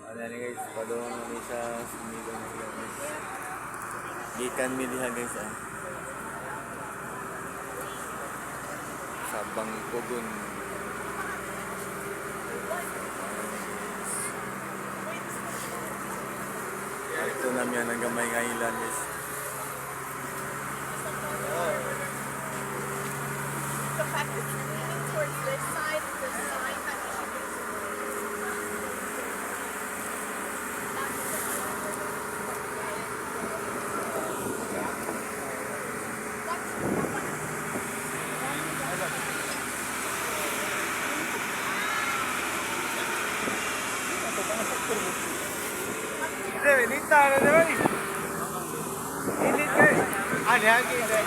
Ano na guys, padung kami sa Sumilo na sila guys. Gikan mi diha guys sa Bangkogon. Ito na miya ng gamay nga ilan guys. The fact that you're leaning towards this side is a sign that you should be. Nita na naman eh. Init ka eh. Ano hangin eh.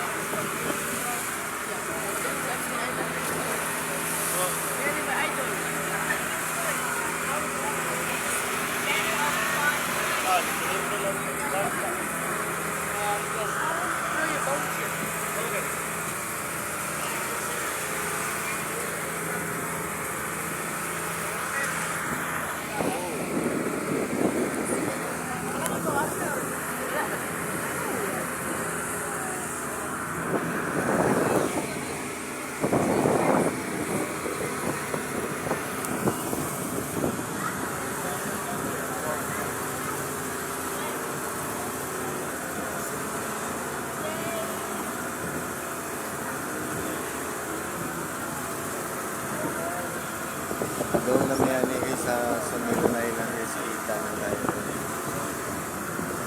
Doon na miya ni guys sa Sumilo na ilan guys. Kita na tayo.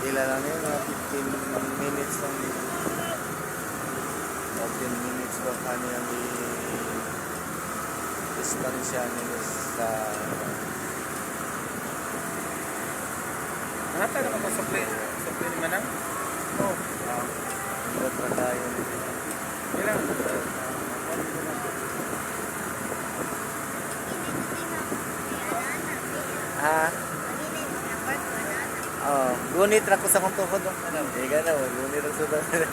Ilan lang yun, mga 15 minutes lang dito. 15 minutes ba kaniyang distansya niya guys sa Nata na ka sa play ni Manang? Oo. Indot na tayo. Ilang? Ha? Oh, gunit ra ko sa kong tuhod. Iga na, gunit ra sa tuhod.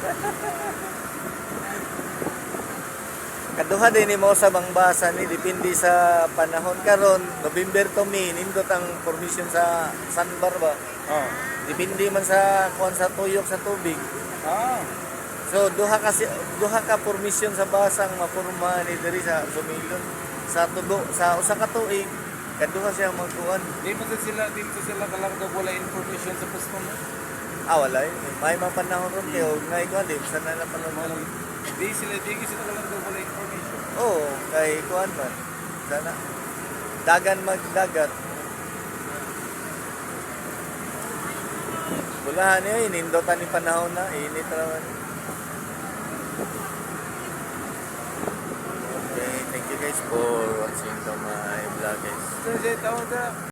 Kaduha din mo sa bangbasa ni depende sa panahon karon November to May nindot ang permission sa sandbar ba. Oo. Depende man sa kuan sa tuyok sa tubig. Ah. So duha ka permission sa basang mapurma ni diri sa Sumilon sa tubo sa usa ka tuig kaduha siya magkuan. Di mo sila kalang wala information sa pusto mo. Wala yun. May mga panahon ron kayo nga ikaw din sana na panahon. Di sila kalang wala information. Oo, kay kuan man. Sana dagan magdagat. Bulahan niya, inindotan ni panahon na, init naman. Okay, thank you guys for watching to my vlog guys. Tawag ka.